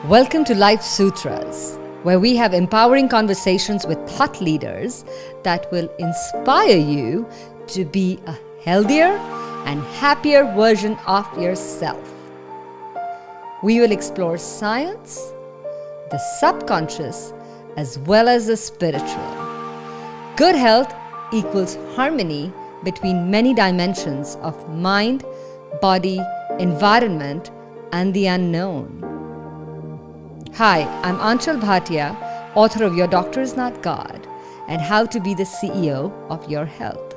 Welcome to Life Sutras, where we have empowering conversations with thought leaders that will inspire you to be a healthier and happier version of yourself. We will explore science, the subconscious, as well as the spiritual. Good health equals harmony between many dimensions of mind, body, environment, and the unknown. Hi, I'm Aanchal Bhatia, author of Your Doctor is Not God and How to Be the CEO of Your Health.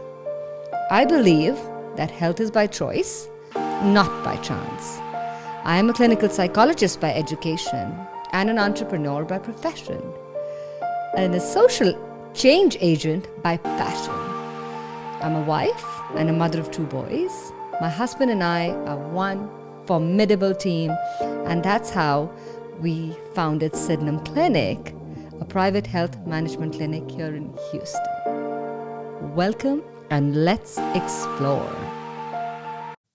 I believe that health is by choice, not by chance. I am a clinical psychologist by education and an entrepreneur by profession, and a social change agent by passion. I'm a wife and a mother of 2 boys. My husband and I are one formidable team, and that's how we founded Sydenham Clinic, a private health management clinic here in Houston. Welcome and let's explore.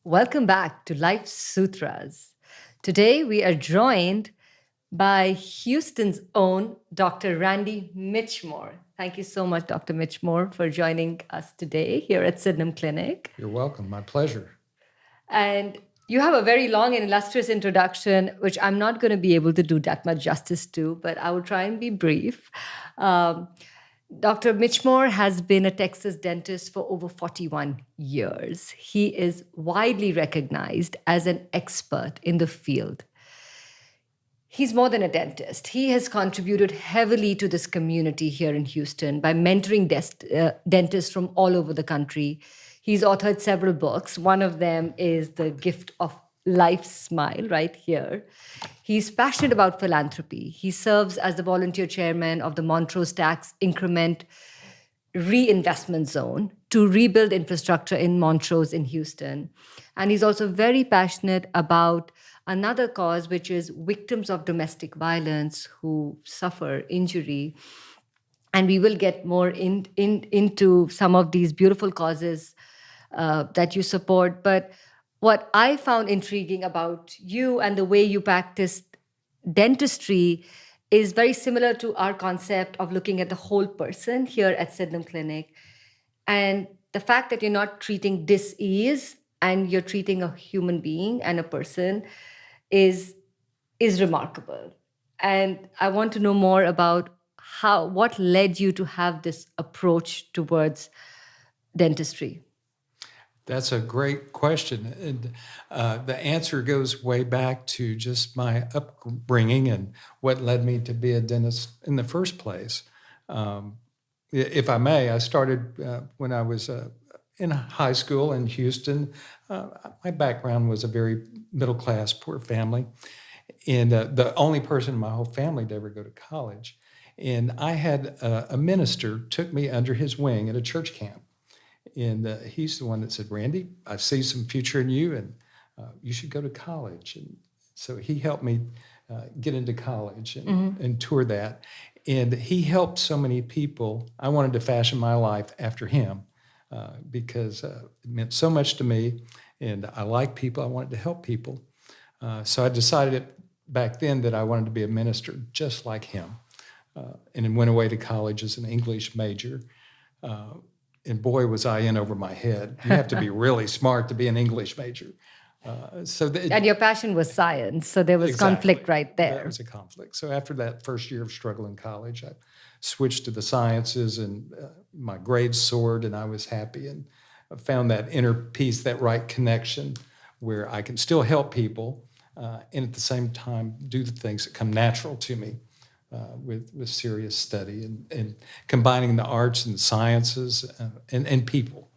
Welcome back to Life Sutras. Today we are joined by Houston's own Dr. Randy Mitchmore. Thank you so much, Dr. Mitchmore, for joining us today here at Sydenham Clinic. You're welcome. My pleasure. And you have a very long and illustrious introduction, which I'm not going to be able to do that much justice to, but I will try and be brief. Dr. Mitchmore has been a Texas dentist for over 41 years. He is widely recognized as an expert in the field. He's more than a dentist. He has contributed heavily to this community here in Houston by mentoring dentists from all over the country. He's authored several books. One of them is The Gift of Life Smile, right here. He's passionate about philanthropy. He serves as the volunteer chairman of the Montrose Tax Increment Reinvestment Zone to rebuild infrastructure in Montrose in Houston. And he's also very passionate about another cause, which is victims of domestic violence who suffer injury. And we will get more into some of these beautiful causes that you support. But what I found intriguing about you and the way you practice dentistry is very similar to our concept of looking at the whole person here at Sydenham Clinic. And the fact that you're not treating dis-ease and you're treating a human being and a person is remarkable. And I want to know more about what led you to have this approach towards dentistry. That's a great question. And the answer goes way back to just my upbringing and what led me to be a dentist in the first place. If I may, I started when I was in high school in Houston. My background was a very middle-class, poor family. And the only person in my whole family to ever go to college. And I had a minister took me under his wing at a church camp. And he's the one that said, Randy, I see some future in you, and you should go to college. And so he helped me get into college and tour that. And he helped so many people. I wanted to fashion my life after him because it meant so much to me. And I like people. I wanted to help people. So I decided back then that I wanted to be a minister just like him. And then went away to college as an English major. And boy, was I in over my head. You have to be really smart to be an English major. And your passion was science, so there was exactly. Conflict right there. There was a conflict. So after that first year of struggle in college, I switched to the sciences, and my grades soared, and I was happy. And I found that inner peace, that right connection, where I can still help people, and at the same time do the things that come natural to me. With serious study and combining the arts and sciences and people.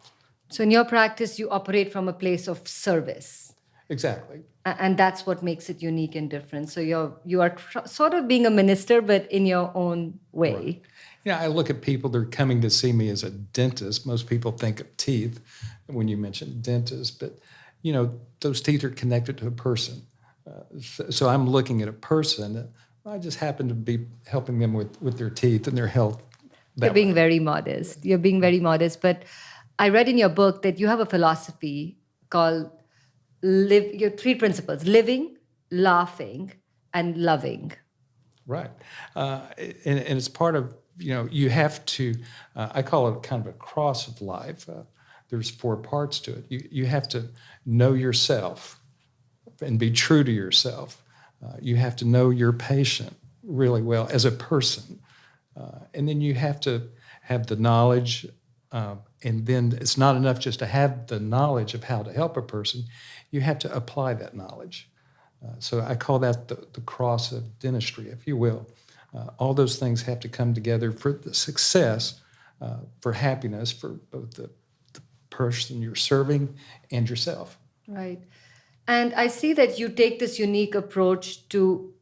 So in your practice, you operate from a place of service. Exactly. And that's what makes it unique and different. So you are sort of being a minister, but in your own way. Right. Yeah, I look at people, they're coming to see me as a dentist. Most people think of teeth when you mention dentist, but those teeth are connected to a person. So I'm looking at a person. I just happen to be helping them with their teeth and their health. You're being very modest. You're being very modest. But I read in your book that you have a philosophy called your 3 principles: living, laughing, and loving. Right. And it's part of, you have to, I call it kind of a cross of life. There's 4 parts to it. You have to know yourself and be true to yourself. You have to know your patient really well as a person. And then you have to have the knowledge. And then it's not enough just to have the knowledge of how to help a person. You have to apply that knowledge. So I call that the cross of dentistry, if you will. All those things have to come together for the success, for happiness, for both the person you're serving and yourself. Right. And I see that you take this unique approach to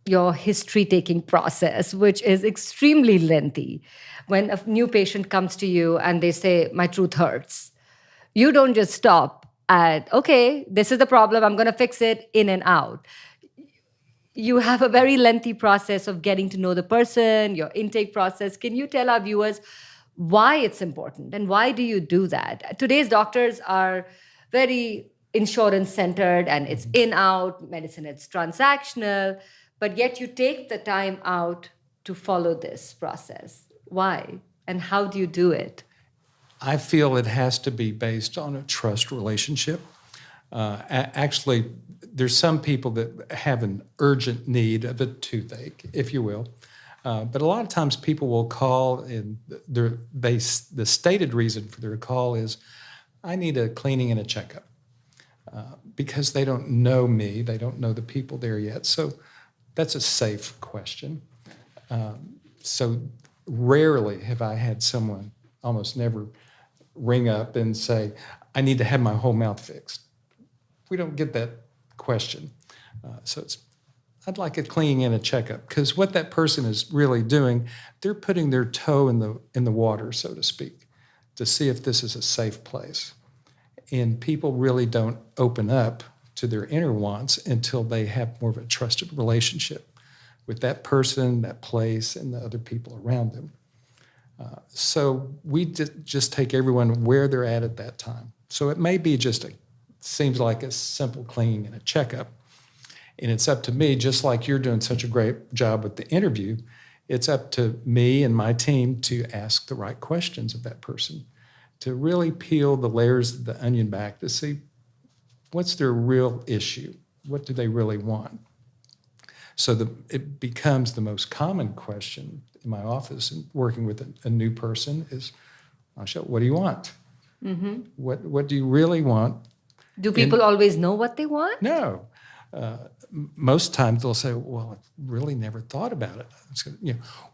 your history taking process, which is extremely lengthy. When a new patient comes to you and they say, my tooth hurts, you don't just stop at, okay, this is the problem, I'm going to fix it, in and out. You have a very lengthy process of getting to know the person, your intake process. Can you tell our viewers why it's important and why do you do that? Today's doctors are very insurance centered and it's in out medicine, it's transactional, but yet you take the time out to follow this process. Why? And how do you do it? I feel it has to be based on a trust relationship. Actually, there's some people that have an urgent need of a toothache, if you will. But a lot of times people will call and the stated reason for their call is, I need a cleaning and a checkup. Because they don't know me, they don't know the people there yet. So that's a safe question. So rarely have I had someone, almost never, ring up and say, I need to have my whole mouth fixed. We don't get that question. So I'd like a cleaning and a checkup, because what that person is really doing, they're putting their toe in the water, so to speak, to see if this is a safe place. And people really don't open up to their inner wants until they have more of a trusted relationship with that person, that place, and the other people around them. So we just take everyone where they're at that time. So it may be seems like a simple cleaning and a checkup. And it's up to me, just like you're doing such a great job with the interview, it's up to me and my team to ask the right questions of that person, to really peel the layers of the onion back to see what's their real issue, what do they really want. So it becomes the most common question in my office and working with a new person is, Aanchal, what do you want? Mm-hmm. What do you really want? Do people always know what they want? No. Most times they'll say, well, I really never thought about it. So,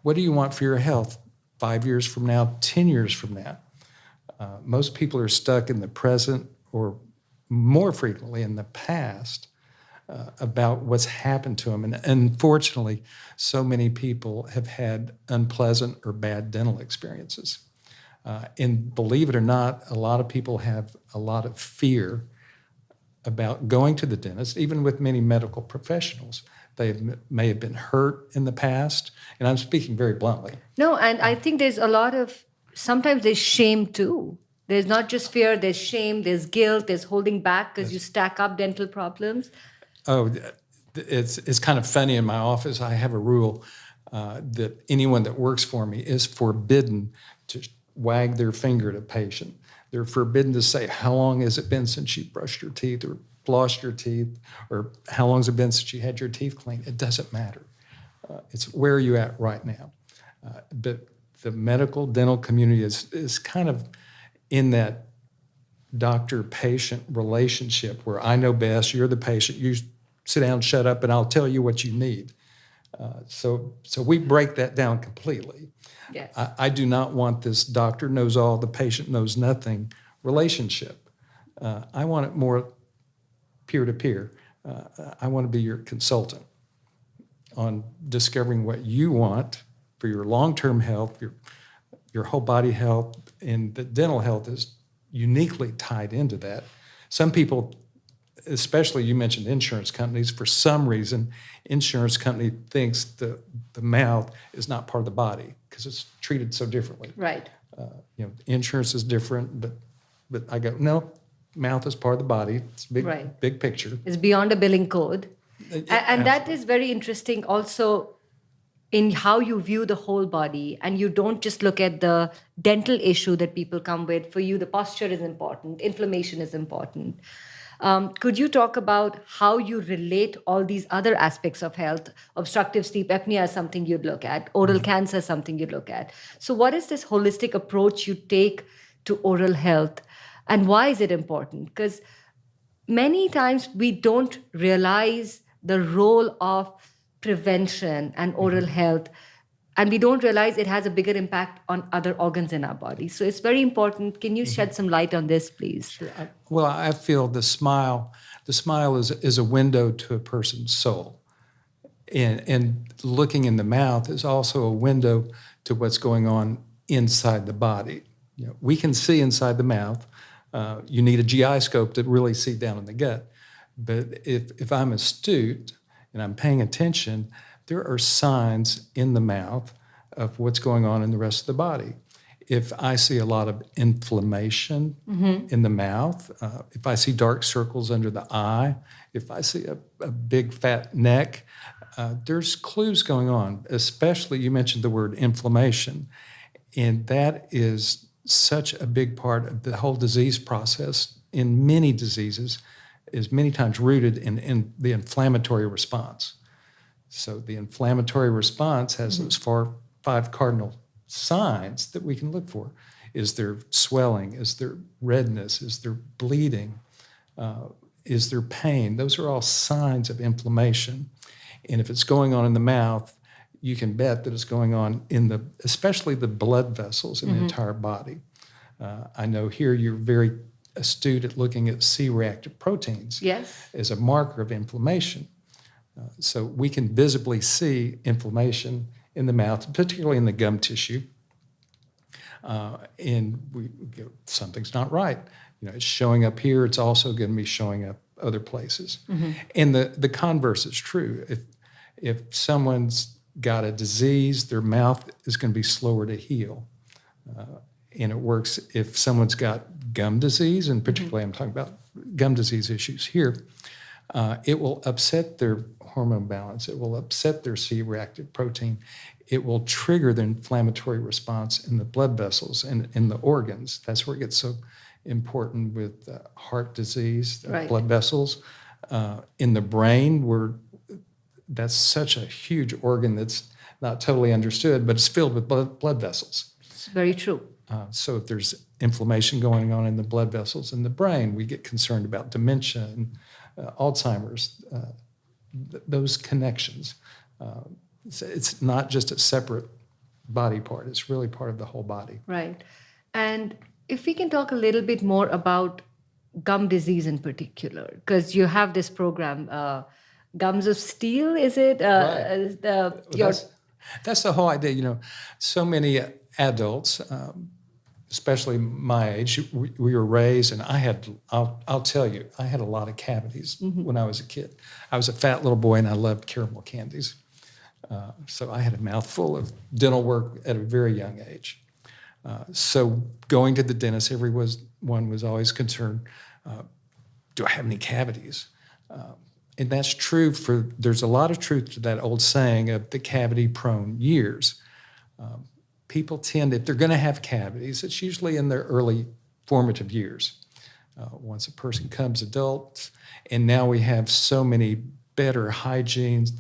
what do you want for your health 5 years from now, 10 years from now? Most people are stuck in the present, or more frequently in the past, about what's happened to them. And unfortunately, so many people have had unpleasant or bad dental experiences. And believe it or not, a lot of people have a lot of fear about going to the dentist, even with many medical professionals. They may have been hurt in the past, and I'm speaking very bluntly. No, and I think there's sometimes there's shame too. There's not just fear, there's shame, there's guilt, there's holding back because you stack up dental problems. Oh, it's kind of funny. In my office, I have a rule that anyone that works for me is forbidden to wag their finger at a patient. They're forbidden to say, how long has it been since you brushed your teeth or flossed your teeth, or how long has it been since you had your teeth cleaned? It doesn't matter. It's where are you at right now? But the medical dental community is kind of in that doctor-patient relationship where I know best, you're the patient, you sit down, shut up, and I'll tell you what you need. So we break that down completely. Yes. I do not want this doctor knows all, the patient knows nothing relationship. I want it more peer-to-peer. I want to be your consultant on discovering what you want for your long-term health, your whole body health, and the dental health is uniquely tied into that. Some people, especially you mentioned insurance companies, for some reason, insurance company thinks the mouth is not part of the body because it's treated so differently. Right. Insurance is different, but I go, no, mouth is part of the body. It's big, right. Big picture. It's beyond a billing code. And that is very interesting also in how you view the whole body, and you don't just look at the dental issue that people come with. For you, the posture is important, inflammation is important. Could you talk about how you relate all these other aspects of health? Obstructive sleep apnea is something you'd look at, oral cancer is something you'd look at. So what is this holistic approach you take to oral health, and why is it important? Because many times we don't realize the role of prevention and oral health, and we don't realize it has a bigger impact on other organs in our body. So it's very important. Can you shed some light on this, please? Sure. Well, I feel the smile is a window to a person's soul. And looking in the mouth is also a window to what's going on inside the body. You know, we can see inside the mouth. You need a GI scope to really see down in the gut. But if I'm astute and I'm paying attention, there are signs in the mouth of what's going on in the rest of the body. If I see a lot of inflammation in the mouth, if I see dark circles under the eye, if I see a big fat neck, there's clues going on. Especially, you mentioned the word inflammation, and that is such a big part of the whole disease process. In many diseases, is many times rooted in the inflammatory response. So the inflammatory response has those 5 cardinal signs that we can look for. Is there swelling? Is there redness? Is there bleeding? Is there pain? Those are all signs of inflammation. And if it's going on in the mouth, you can bet that it's going on especially the blood vessels in the entire body. I know here you're very astute at looking at C-reactive proteins as a marker of inflammation. So we can visibly see inflammation in the mouth, particularly in the gum tissue. And we go, something's not right. You know, it's showing up here. It's also going to be showing up other places. And the converse is true. If someone's got a disease, their mouth is going to be slower to heal. And it works if someone's got gum disease, and particularly I'm talking about gum disease issues here, it will upset their hormone balance. It will upset their C-reactive protein. It will trigger the inflammatory response in the blood vessels and in the organs. That's where it gets so important with heart disease, blood vessels. In the brain, that's such a huge organ that's not totally understood, but it's filled with blood vessels. It's very true. So if there's inflammation going on in the blood vessels in the brain, we get concerned about dementia and Alzheimer's, those connections. It's not just a separate body part. It's really part of the whole body. Right. And if we can talk a little bit more about gum disease in particular, because you have this program, Gums of Steel, is it? That's the whole idea. You know, so many adults, especially my age, we were raised, and I'll tell you, I had a lot of cavities when I was a kid. I was a fat little boy, and I loved caramel candies. So I had a mouthful of dental work at a very young age. So going to the dentist, everyone was always concerned, do I have any cavities? And that's true there's a lot of truth to that old saying of the cavity-prone years. People tend, if they're going to have cavities, it's usually in their early formative years. Once a person becomes adult, and now we have so many better hygienes,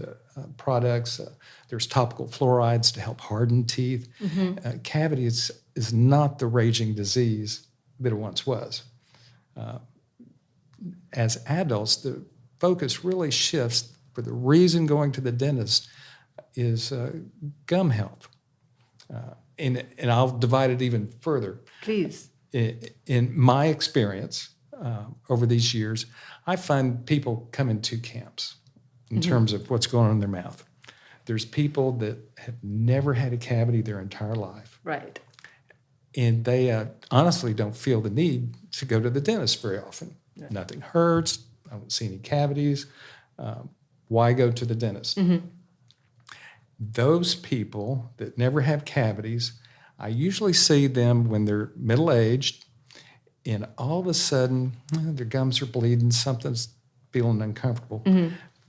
products. There's topical fluorides to help harden teeth. Cavity is not the raging disease that it once was. As adults, the focus really shifts. For the reason going to the dentist is gum health. And I'll divide it even further. Please. In my experience over these years, I find people come in 2 camps in terms of what's going on in their mouth. There's people that have never had a cavity their entire life. Right. And they honestly don't feel the need to go to the dentist very often. Yeah. Nothing hurts. I don't see any cavities. Why go to the dentist? Those people that never have cavities, I usually see them when they're middle-aged, and all of a sudden, their gums are bleeding, something's feeling uncomfortable.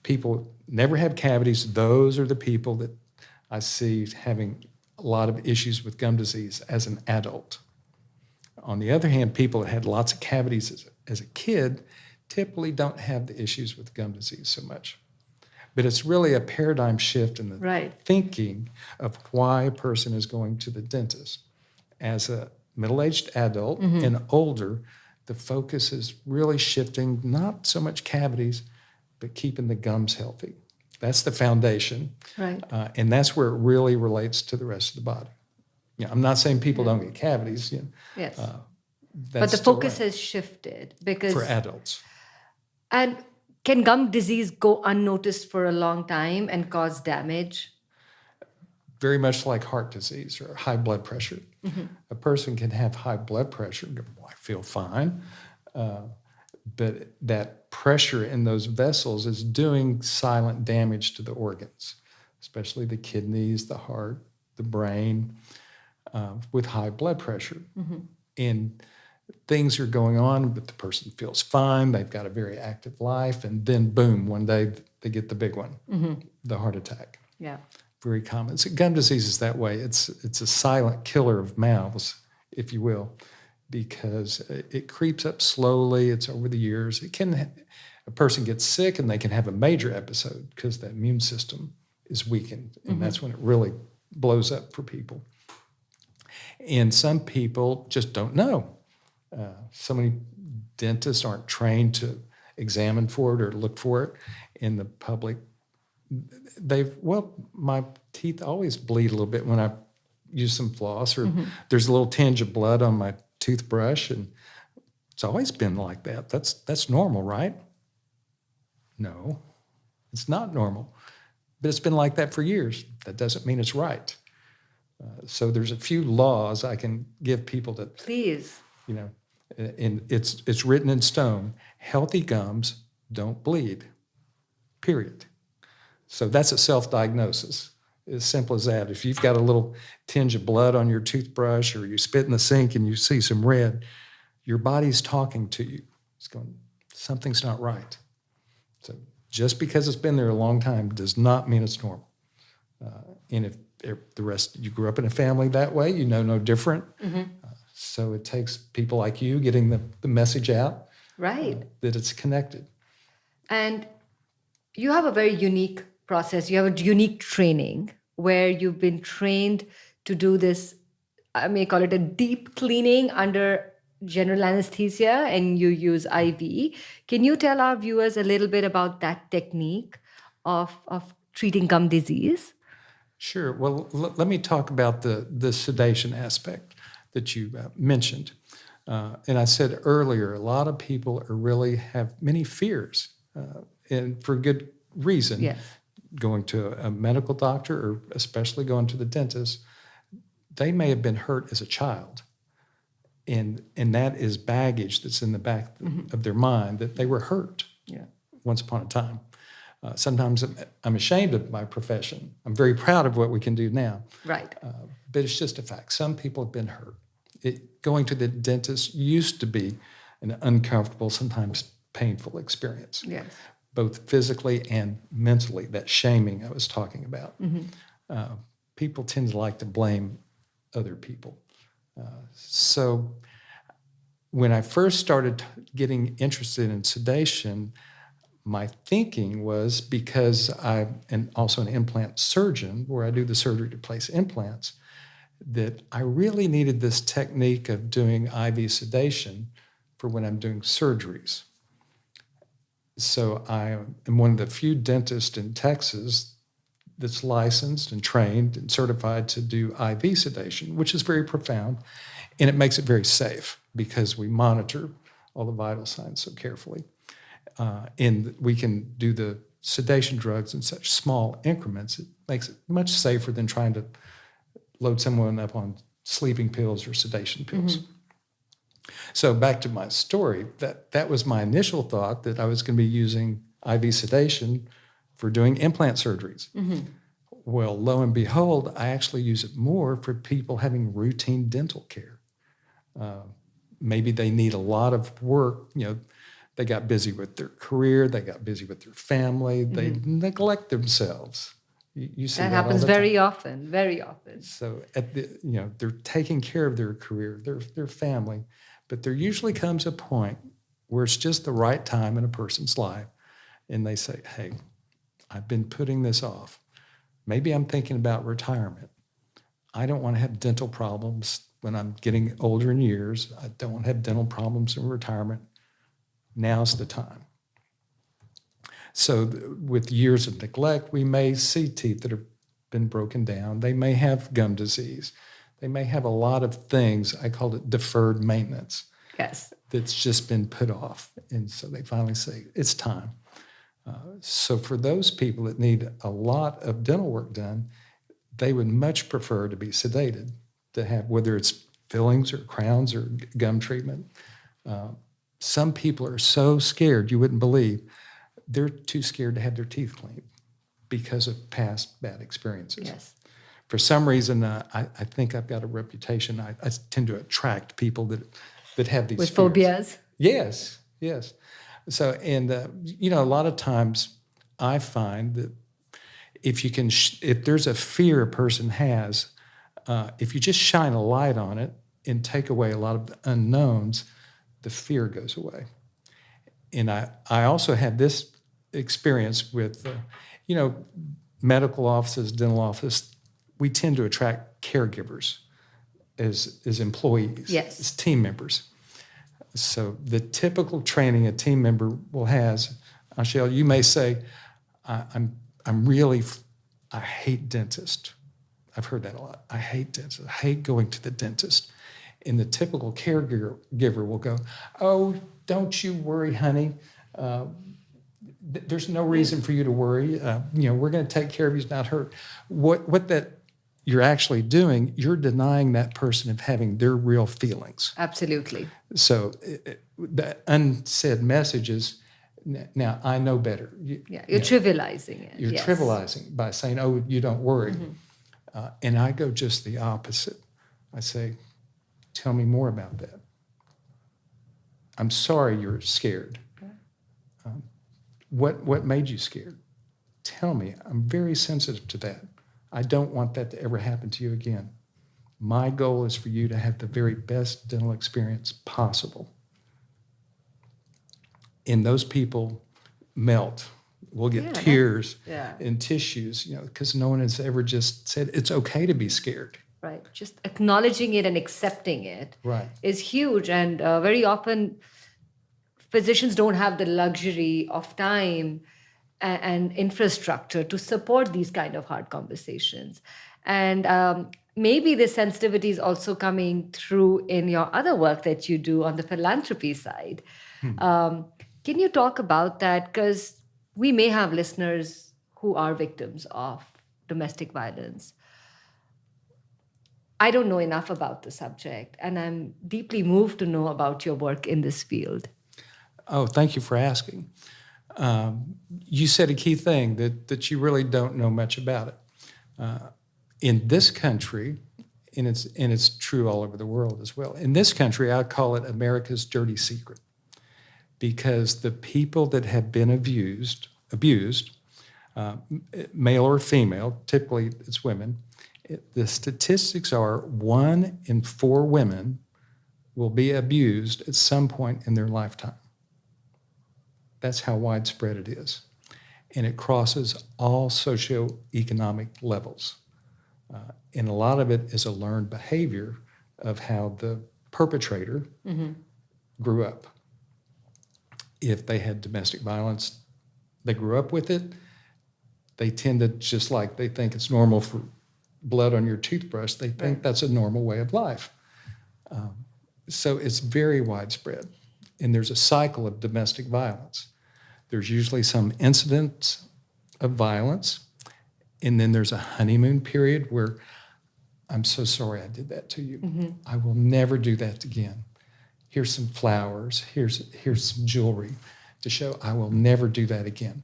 people never have cavities. Those are the people that I see having a lot of issues with gum disease as an adult. On the other hand, people that had lots of cavities as a kid typically don't have the issues with gum disease so much. But it's really a paradigm shift in the thinking of why a person is going to the dentist. As a middle-aged adult and older, the focus is really shifting, not so much cavities, but keeping the gums healthy. That's the foundation. Right. And that's where it really relates to the rest of the body. Yeah, I'm not saying people don't get cavities. Yes. That's But the still focus right has shifted because... for adults. And can gum disease go unnoticed for a long time and cause damage? Very much like heart disease or high blood pressure. A person can have high blood pressure and go, well, I feel fine. But that pressure in those vessels is doing silent damage to the organs, especially the kidneys, the heart, the brain, with high blood pressure. And things are going on, but the person feels fine. They've got a very active life. And then, boom, one day they get the big one, the heart attack. Yeah. Very common. So gum disease is that way. It's a silent killer of mouths, if you will, because it creeps up slowly. It's over the years. A person gets sick and they can have a major episode because the immune system is weakened. And that's when it really blows up for people. And some people just don't know. So many dentists aren't trained to examine for it or look for it in the public. My teeth always bleed a little bit when I use some floss, or there's a little tinge of blood on my toothbrush, and it's always been like that. That's normal, right? No, it's not normal, but it's been like that for years. That doesn't mean it's right. So there's a few laws I can give people that, Please. And it's written in stone. Healthy gums don't bleed, period. So that's a self-diagnosis, as simple as that. If you've got a little tinge of blood on your toothbrush or you spit in the sink and you see some red, your body's talking to you. It's going, something's not right. So just because it's been there a long time does not mean it's normal. And if the rest, you grew up in a family that way, you know no different. So it takes people like you getting the message out. Right. That it's connected. And you have a very unique process. You have a unique training where you've been trained to do this, I may call it a deep cleaning under general anesthesia, and you use IV. Can you tell our viewers a little bit about that technique of treating gum disease? Sure. Well, let me talk about the sedation aspect that you mentioned. And I said earlier, a lot of people really have many fears, and for good reason. Yes. Going to a medical doctor, or especially going to the dentist, they may have been hurt as a child. And that is baggage that's in the back of their mind, that they were hurt once upon a time. Sometimes I'm ashamed of my profession. I'm very proud of what we can do now. Right. But it's just a fact. Some people have been hurt. Going to the dentist used to be an uncomfortable, sometimes painful experience. Yes. Both physically and mentally, that shaming I was talking about. People tend to like to blame other people. So when I first started getting interested in sedation, my thinking was, because I'm also an implant surgeon, where I do the surgery to place implants, that I really needed this technique of doing IV sedation for when I'm doing surgeries. So I am one of the few dentists in Texas that's licensed and trained and certified to do IV sedation, which is very profound, and it makes it very safe because we monitor all the vital signs so carefully. And we can do the sedation drugs in such small increments. It makes it much safer than trying to load someone up on sleeping pills or sedation pills. So back to my story, that was my initial thought, that I was going to be using IV sedation for doing implant surgeries. Well, lo and behold, I actually use it more for people having routine dental care. Maybe they need a lot of work, They got busy with their career. They got busy with their family. They neglect themselves. You see That that all happens the time. very often, very often. So they're taking care of their career, their family, but there usually comes a point where it's just the right time in a person's life, and they say, "Hey, I've been putting this off. Maybe I'm thinking about retirement. I don't want to have dental problems when I'm getting older in years. I don't want to have dental problems in retirement. Now's the time." So with years of neglect, we may see teeth that have been broken down. They may have gum disease. They may have a lot of things. I call it deferred maintenance. Yes. That's just been put off. And so they finally say, it's time. So for those people that need a lot of dental work done, they would much prefer to be sedated, to have, whether it's fillings or crowns or gum treatment. Some people are so scared, you wouldn't believe, they're too scared to have their teeth cleaned because of past bad experiences. Yes. For some reason, I think I've got a reputation. I tend to attract people that have these With fears. phobias? Yes, yes. So, and a lot of times I find that if you can, if there's a fear a person has, if you just shine a light on it and take away a lot of the unknowns, the fear goes away. And I also had this experience with, medical offices, dental office. We tend to attract caregivers as employees, Yes. as team members. So the typical training a team member will has, Aanchal, you may say, I hate dentists. I've heard that a lot. I hate dentists. I hate going to the dentist. And the typical caregiver will go, "Oh, don't you worry, honey. There's no reason for you to worry. We're going to take care of you. It's not hurt." What that you're actually doing, you're denying that person of having their real feelings. Absolutely. So the unsaid messages, now I know better. You're trivializing it. You're trivializing by saying, "Oh, you don't worry." And I go just the opposite. I say, "Tell me more about that. I'm sorry you're scared. What made you scared? Tell me. I'm very sensitive to that. I don't want that to ever happen to you again. My goal is for you to have the very best dental experience possible." And those people melt. We'll get tears and tissues, because no one has ever just said it's okay to be scared. Right. Just acknowledging it and accepting it is huge. And very often, physicians don't have the luxury of time and infrastructure to support these kind of hard conversations. And maybe this sensitivity is also coming through in your other work that you do on the philanthropy side. Can you talk about that? Because we may have listeners who are victims of domestic violence. I don't know enough about the subject, and I'm deeply moved to know about your work in this field. Oh, thank you for asking. You said a key thing that you really don't know much about it. In this country, and it's true all over the world as well. In this country, I call it America's dirty secret, because the people that have been abused, male or female, typically it's women, the statistics are 1 in 4 women will be abused at some point in their lifetime. That's how widespread it is. And it crosses all socioeconomic levels. And a lot of it is a learned behavior of how the perpetrator grew up. If they had domestic violence, they grew up with it. They tend to, just like they think it's normal for blood on your toothbrush, they think that's a normal way of life. So it's very widespread. And there's a cycle of domestic violence. There's usually some incidents of violence, and then there's a honeymoon period where, "I'm so sorry I did that to you. I will never do that again. Here's some flowers. Here's some jewelry to show I will never do that again."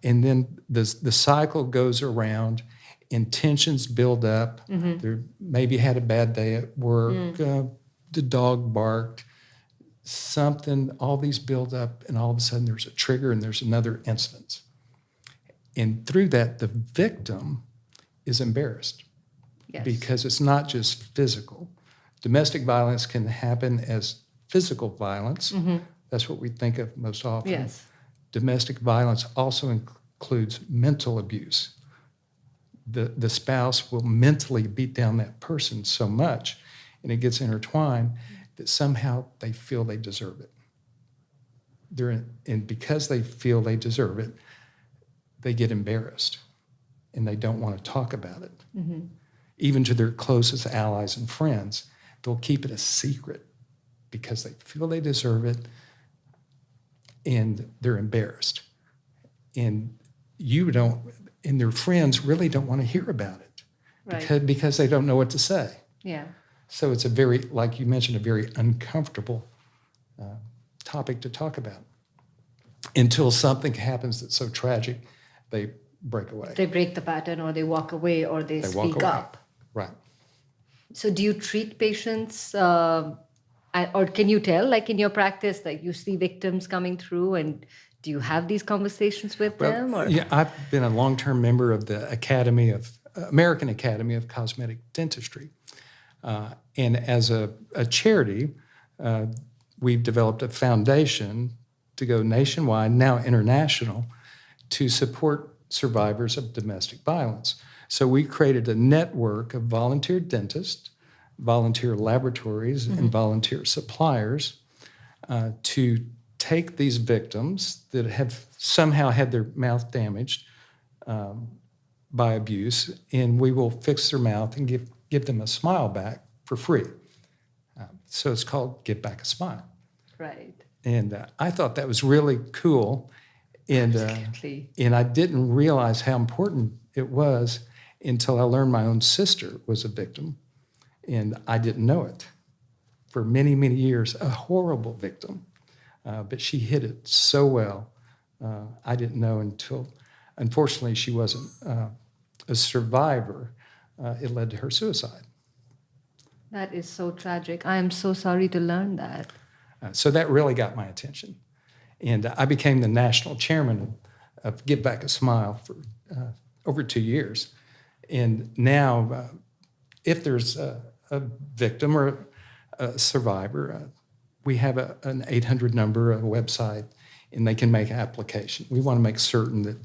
And then the cycle goes around, and tensions build up. There maybe had a bad day at work. The dog barked. something, all these build up, and all of a sudden there's a trigger and there's another instance. And through that, the victim is embarrassed Yes. because it's not just physical. Domestic violence can happen as physical violence. That's what we think of most often. Yes. Domestic violence also includes mental abuse. The spouse will mentally beat down that person so much, and it gets intertwined, that somehow they feel they deserve it. And because they feel they deserve it, they get embarrassed, and they don't want to talk about it. Even to their closest allies and friends, they'll keep it a secret because they feel they deserve it, and they're embarrassed. And and their friends really don't want to hear about it, Right. because they don't know what to say. Yeah. So it's a very, like you mentioned, a very uncomfortable topic to talk about until something happens that's so tragic, they break away. They break the pattern, or they walk away, or they They walk speak away. up. Right. So do you treat patients, or can you tell, like in your practice, like you see victims coming through, and do you have these conversations with them? Or? Yeah, I've been a long-term member of the American Academy of Cosmetic Dentistry. And as a charity, we've developed a foundation to go nationwide, now international, to support survivors of domestic violence. So we created a network of volunteer dentists, volunteer laboratories, and volunteer suppliers to take these victims that have somehow had their mouth damaged by abuse, and we will fix their mouth and give them a smile back for free. So it's called Give Back a Smile. Right. And I thought that was really cool. And, Absolutely. and I didn't realize how important it was until I learned my own sister was a victim. And I didn't know it for many, many years, a horrible victim. But she hid it so well. I didn't know until, unfortunately, she wasn't a survivor. It led to her suicide. That is so tragic. I am so sorry to learn that. So that really got my attention. And I became the national chairman of Give Back a Smile for over 2 years. And now, if there's a victim or a survivor, we have an 800 number, a website, and they can make an application. We want to make certain that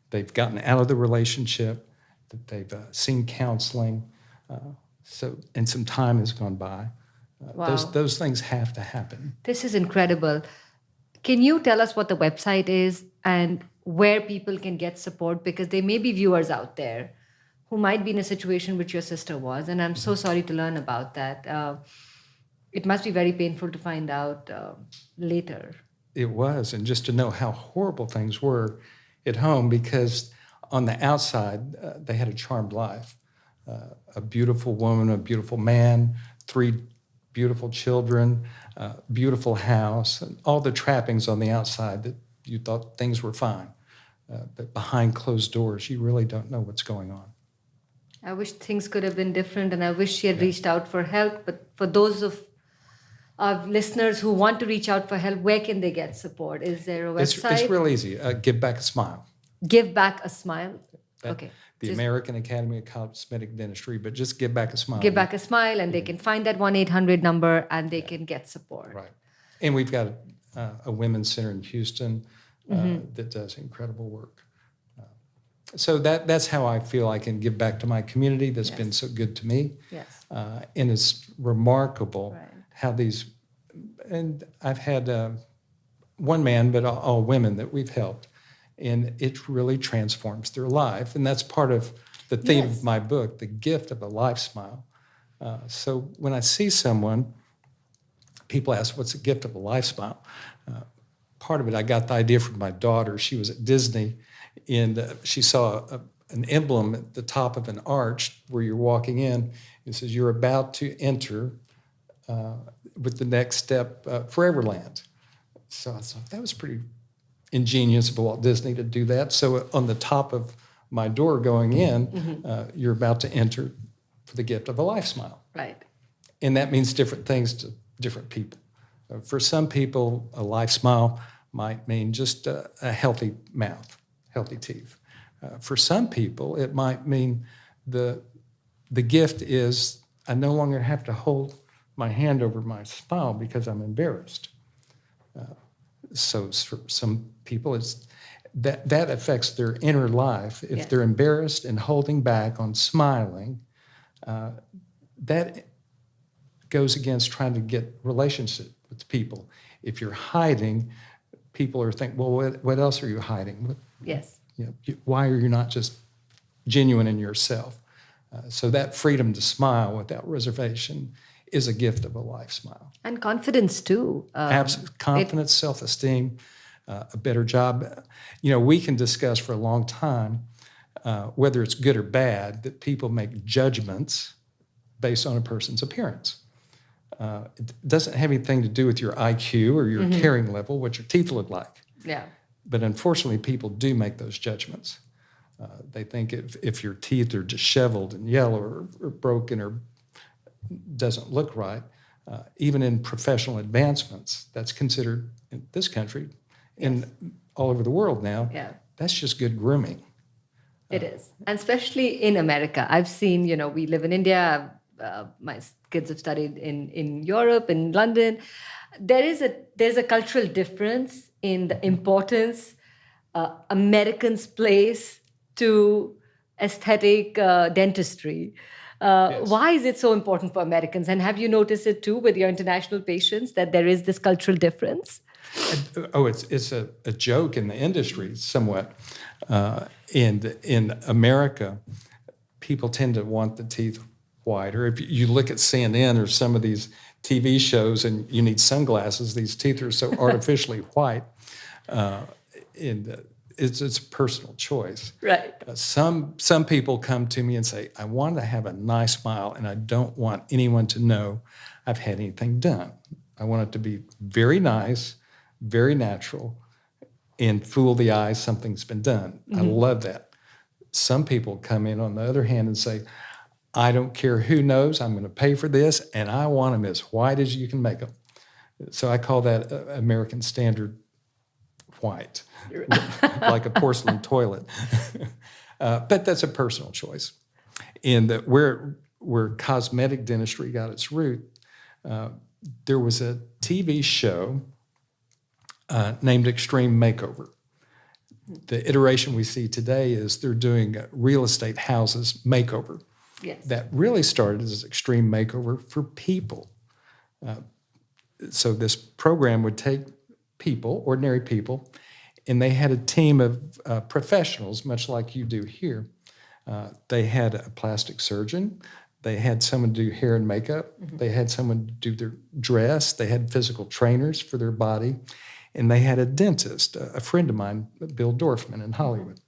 they've gotten out of the relationship, that they've seen counseling, and some time has gone by. Wow. Those things have to happen. This is incredible. Can you tell us what the website is and where people can get support? Because there may be viewers out there who might be in a situation which your sister was, and I'm so sorry to learn about that. It must be very painful to find out later. It was, and just to know how horrible things were at home, because on the outside, they had a charmed life. A beautiful woman, a beautiful man, 3 beautiful children, beautiful house, and all the trappings on the outside that you thought things were fine. But behind closed doors, you really don't know what's going on. I wish things could have been different, and I wish she had reached out for help. But for those of our listeners who want to reach out for help, where can they get support? Is there a website? It's real easy. Give Back a Smile. Give Back a Smile. Okay. The American Academy of Cosmetic Dentistry, but just Give Back a Smile. Give Back a Smile, and they can find that 1-800 number, and they can get support. Right. And we've got a women's center in Houston that does incredible work. So that's how I feel I can give back to my community that's been so good to me. Yes. And it's remarkable Right. how and I've had one man, but all women that we've helped. And it really transforms their life. And that's part of the theme of my book, The Gift of a Life Smile. So when I see someone, people ask, what's the gift of a life smile? Part of it, I got the idea from my daughter. She was at Disney, and she saw an emblem at the top of an arch where you're walking in. It says, you're about to enter with the next step, Foreverland. So I thought, that was pretty ingenious of Walt Disney to do that. So on the top of my door going in, you're about to enter for the gift of a life smile. Right. And that means different things to different people. For some people, a life smile might mean just a healthy mouth, healthy teeth. For some people, it might mean the gift is I no longer have to hold my hand over my smile because I'm embarrassed. So for some people, it's that affects their inner life. If they're embarrassed and holding back on smiling, that goes against trying to get relationship with people. If you're hiding, people are thinking, well, what else are you hiding? Yes. Why are you not just genuine in yourself? So that freedom to smile without reservation is a gift of a life smile. And confidence too. Absolutely. Confidence, self-esteem, a better job. We can discuss for a long time whether it's good or bad that people make judgments based on a person's appearance. It doesn't have anything to do with your IQ or your caring level, what your teeth look like. Yeah. But unfortunately, people do make those judgments. They think if your teeth are disheveled and yellow or broken or doesn't look right, even in professional advancements, that's considered in this country and all over the world now, that's just good grooming. It is. And especially in America. I've seen, we live in India. My kids have studied in Europe, in London. There's a cultural difference in the importance Americans place to aesthetic dentistry. Why is it so important for Americans? And have you noticed it too with your international patients that there is this cultural difference? It's a joke in the industry somewhat. In America, people tend to want the teeth whiter. If you look at CNN or some of these TV shows and you need sunglasses, these teeth are so artificially white. And it's a personal choice. Right. Some people come to me and say, I want to have a nice smile and I don't want anyone to know I've had anything done. I want it to be very nice, very natural, and fool the eyes something's been done. I love that. Some people come in, on the other hand, and say, I don't care who knows, I'm going to pay for this, and I want them as white as you can make them. So I call that American Standard white, like a porcelain toilet. But that's a personal choice. And where cosmetic dentistry got its root, there was a TV show named Extreme Makeover. The iteration we see today is they're doing real estate houses makeover. Yes. That really started as Extreme Makeover for people. So this program would take people, ordinary people, and they had a team of professionals, much like you do here. They had a plastic surgeon. They had someone do hair and makeup. They had someone do their dress. They had physical trainers for their body. And they had a dentist, a friend of mine, Bill Dorfman in Hollywood.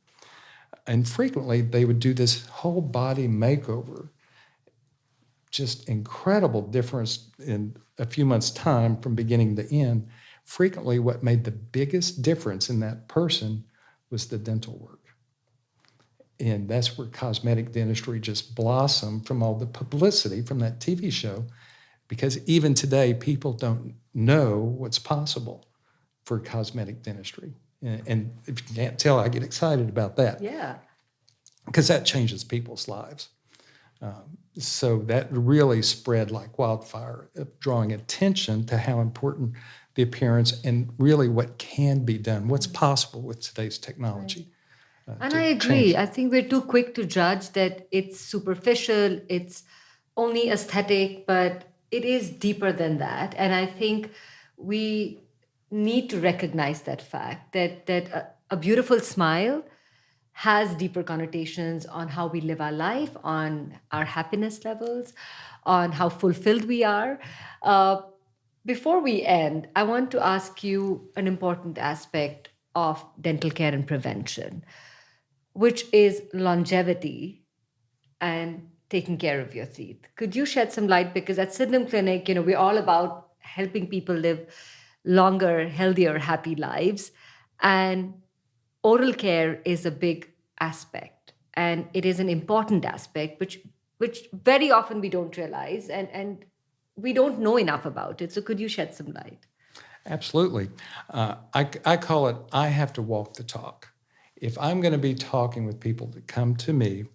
And frequently they would do this whole body makeover. Just incredible difference in a few months' time from beginning to end. Frequently what made the biggest difference in that person was the dental work. And that's where cosmetic dentistry just blossomed from all the publicity from that TV show, because even today people don't know what's possible for cosmetic dentistry. And if you can't tell, I get excited about that. Yeah. Because that changes people's lives. So that really spread like wildfire, drawing attention to how important the appearance and really what can be done, what's possible with today's technology. And I agree. I think we're too quick to judge that it's superficial, it's only aesthetic, but it is deeper than that. And I think we need to recognize that fact that a beautiful smile has deeper connotations on how we live our life, on our happiness levels, on how fulfilled we are. Before we end, I want to ask you an important aspect of dental care and prevention, which is longevity and taking care of your teeth. Could you shed some light? Because at Sydenham Clinic, we're all about helping people live longer, healthier, happy lives. And oral care is a big aspect. And it is an important aspect, which very often we don't realize. And we don't know enough about it. So could you shed some light? Absolutely. I call it, I have to walk the talk. If I'm going to be talking with people that come to me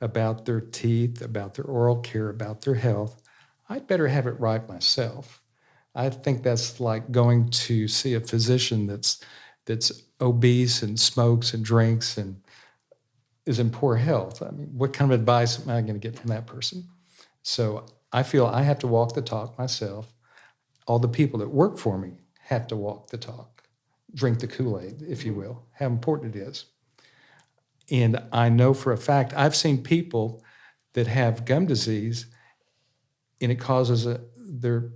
about their teeth, about their oral care, about their health, I'd better have it right myself. I think that's like going to see a physician that's obese and smokes and drinks and is in poor health. I mean, what kind of advice am I going to get from that person? So I feel I have to walk the talk myself. All the people that work for me have to walk the talk, drink the Kool-Aid, if you will, how important it is. And I know for a fact, I've seen people that have gum disease and it causes their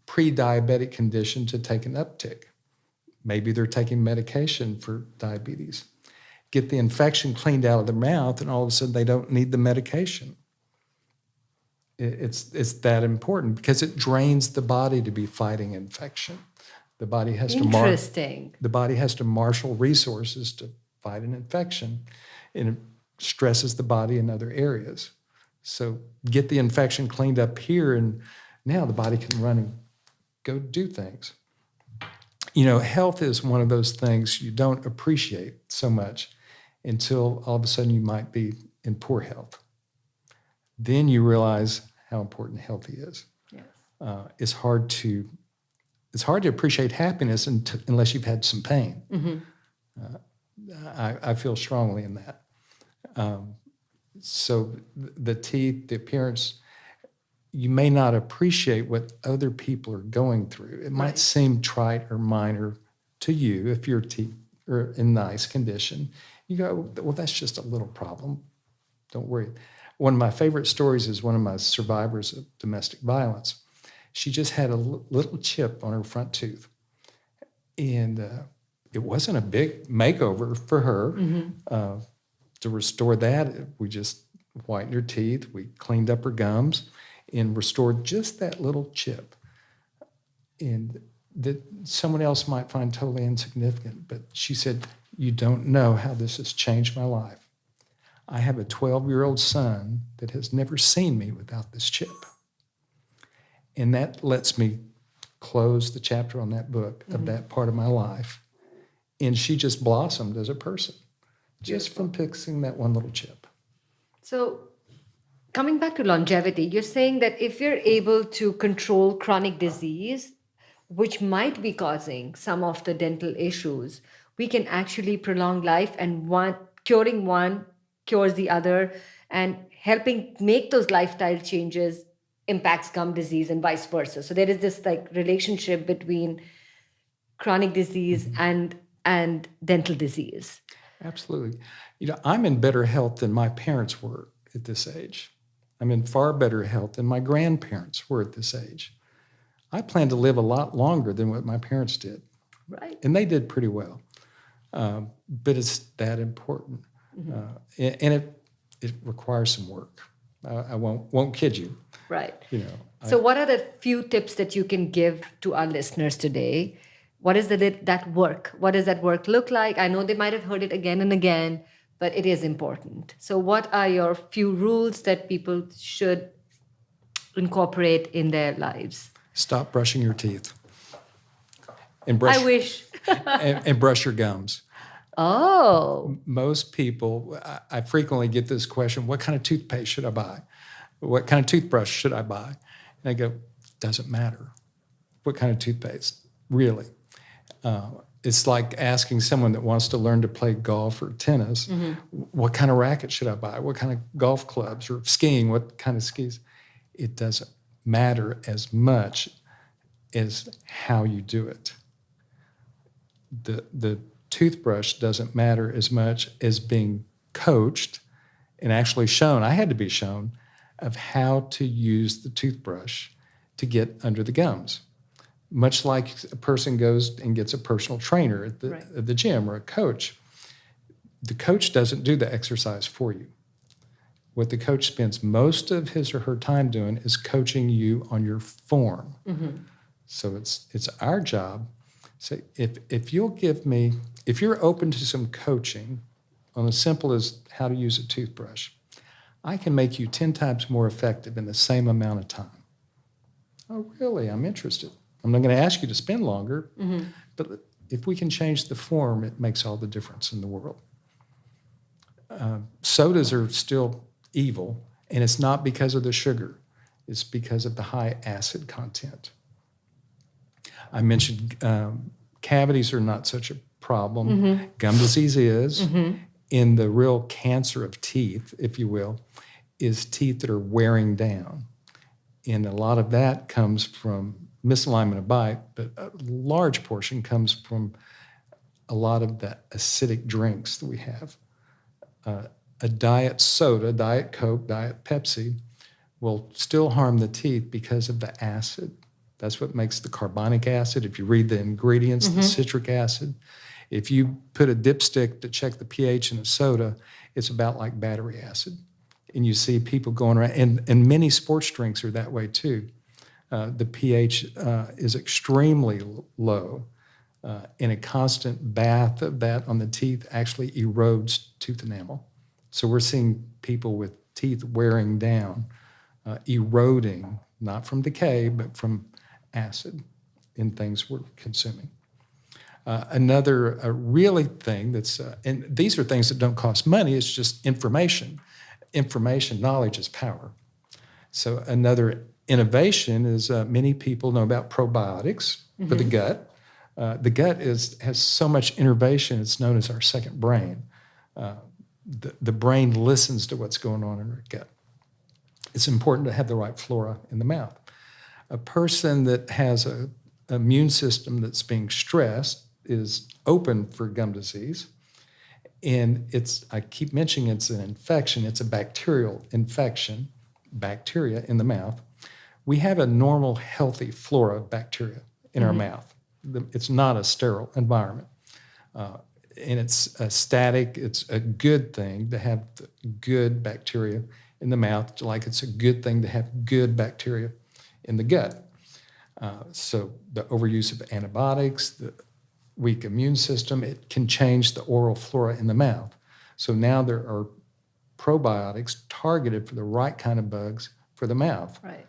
pre-diabetic condition to take an uptick. Maybe they're taking medication for diabetes. Get the infection cleaned out of their mouth and all of a sudden they don't need the medication. It's that important because it drains the body to be fighting infection. The body has the body has to marshal resources to fight an infection, and it stresses the body in other areas. So get the infection cleaned up here, and now the body can run and go do things. You know, health is one of those things you don't appreciate so much until all of a sudden you might be in poor health. Then you realize how important healthy is. Yes. It's hard to appreciate happiness unless you've had some pain. Mm-hmm. I feel strongly in that. So the teeth, the appearance, you may not appreciate what other people are going through. It might seem trite or minor to you if your teeth are in nice condition. You go, well, that's just a little problem. Don't worry. One of my favorite stories is one of my survivors of domestic violence. She just had a little chip on her front tooth. And it wasn't a big makeover for her. Mm-hmm. To restore that, we just whitened her teeth. We cleaned up her gums and restored just that little chip. And that someone else might find totally insignificant. But she said, you don't know how this has changed my life. I have a 12-year-old son that has never seen me without this chip. And that lets me close the chapter on that book of that part of my life. And she just blossomed as a person just from fixing that one little chip. So coming back to longevity, you're saying that if you're able to control chronic disease, which might be causing some of the dental issues, we can actually prolong life, and curing one cures the other, and helping make those lifestyle changes impacts gum disease and vice versa. So there is this like relationship between chronic disease and dental disease. Absolutely. You know, I'm in better health than my parents were at this age. I'm in far better health than my grandparents were at this age. I plan to live a lot longer than what my parents did. Right. And they did pretty well. But it's that important. And it requires some work. I won't kid you. Right. You know. So what are the few tips that you can give to our listeners today? What is that work? What does that work look like? I know they might have heard it again and again, but it is important. So what are your few rules that people should incorporate in their lives? Stop brushing your teeth. And brush, I wish. and brush your gums. Oh. Most people, I frequently get this question, what kind of toothpaste should I buy? What kind of toothbrush should I buy? And I go, doesn't matter. What kind of toothpaste? Really? It's like asking someone that wants to learn to play golf or tennis, what kind of racket should I buy? What kind of golf clubs? Or skiing, what kind of skis? It doesn't matter as much as how you do it. The toothbrush doesn't matter as much as being coached and actually shown. I had to be shown of how to use the toothbrush to get under the gums. Much like a person goes and gets a personal trainer at the gym or a coach. The coach doesn't do the exercise for you. What the coach spends most of his or her time doing is coaching you on your form. So it's our job. So if you're open to some coaching on as simple as how to use a toothbrush, I can make you 10 times more effective in the same amount of time. Oh, really? I'm interested. I'm not going to ask you to spend longer, but if we can change the form, it makes all the difference in the world. Sodas are still evil, and it's not because of the sugar. It's because of the high acid content. I mentioned cavities are not such a problem. Gum disease is. And the real cancer of teeth, if you will, is teeth that are wearing down. And a lot of that comes from misalignment of bite, but a large portion comes from a lot of the acidic drinks that we have. A diet soda, Diet Coke, Diet Pepsi will still harm the teeth because of the acid. That's what makes the carbonic acid. If you read the ingredients, the citric acid. If you put a dipstick to check the pH in a soda, it's about like battery acid. And you see people going around, and many sports drinks are that way too. The pH is extremely low, and a constant bath of that on the teeth actually erodes tooth enamel. So we're seeing people with teeth wearing down, eroding, not from decay, but from acid in things we're consuming. Another really thing that's, and these are things that don't cost money, it's just information. Information, knowledge is power. So another innovation is many people know about probiotics for the gut. The gut has so much innervation, it's known as our second brain. The brain listens to what's going on in our gut. It's important to have the right flora in the mouth. A person that has an immune system that's being stressed is open for gum disease. And I keep mentioning it's an infection, it's a bacterial infection, bacteria in the mouth. We have a normal, healthy flora of bacteria in our mouth. It's not a sterile environment. And it's a static, it's a good thing to have good bacteria in the mouth, like it's a good thing to have good bacteria in the gut. So the overuse of antibiotics, the weak immune system, it can change the oral flora in the mouth. So now there are probiotics targeted for the right kind of bugs for the mouth. Right.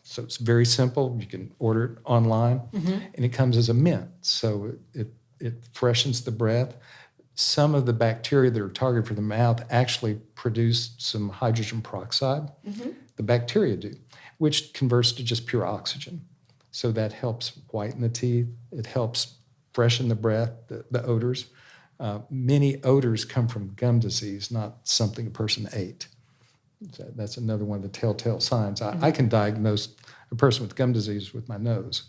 So it's very simple. You can order it online, and it comes as a mint. So it freshens the breath. Some of the bacteria that are targeted for the mouth actually produce some hydrogen peroxide. The bacteria do, which converts to just pure oxygen. So that helps whiten the teeth. It helps freshen the breath, the odors. Many odors come from gum disease, not something a person ate. That's another one of the telltale signs. I can diagnose a person with gum disease with my nose.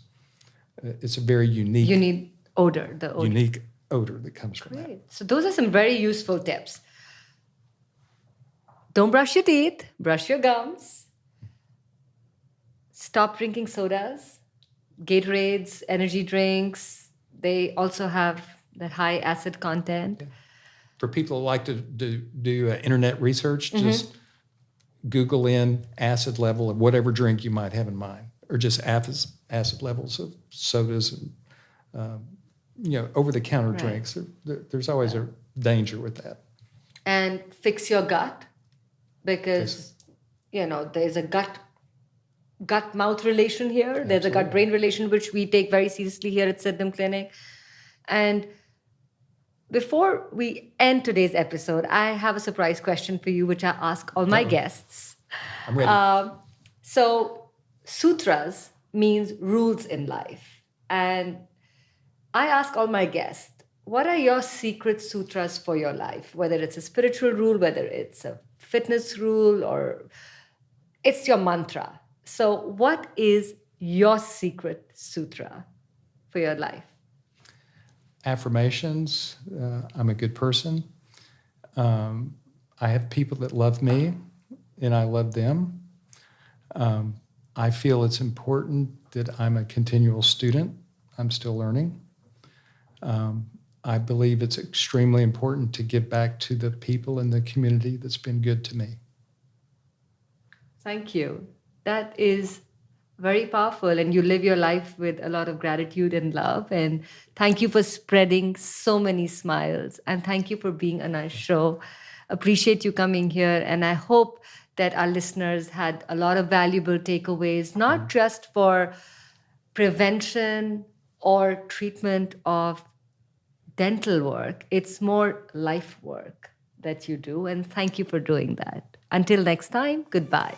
It's a very unique, Unique odor, the odor. unique odor that comes from that. Great. So those are some very useful tips. Don't brush your teeth, brush your gums. Stop drinking sodas, Gatorades, energy drinks. They also have that high acid content. For people who like to do internet research, just Google in acid level of whatever drink you might have in mind, or just acid levels of sodas and over-the-counter drinks. There's always a danger with that. And fix your gut, because there's a gut-mouth relation here. There's a gut-brain relation, which we take very seriously here at Sydenham Clinic. And before we end today's episode, I have a surprise question for you, which I ask all my guests. I'm ready. So, sutras means rules in life. And I ask all my guests, what are your secret sutras for your life? Whether it's a spiritual rule, whether it's a fitness rule, or it's your mantra. So, what is your secret sutra for your life? Affirmations. I'm a good person. I have people that love me, and I love them. I feel it's important that I'm a continual student. I'm still learning. I believe it's extremely important to give back to the people in the community that's been good to me. Thank you. That is very powerful, and you live your life with a lot of gratitude and love. And thank you for spreading so many smiles. And thank you for being on our show. appreciate you coming here. And I hope that our listeners had a lot of valuable takeaways, not just for prevention or treatment of dental work. It's more life work that you do. And thank you for doing that. Until next time, goodbye.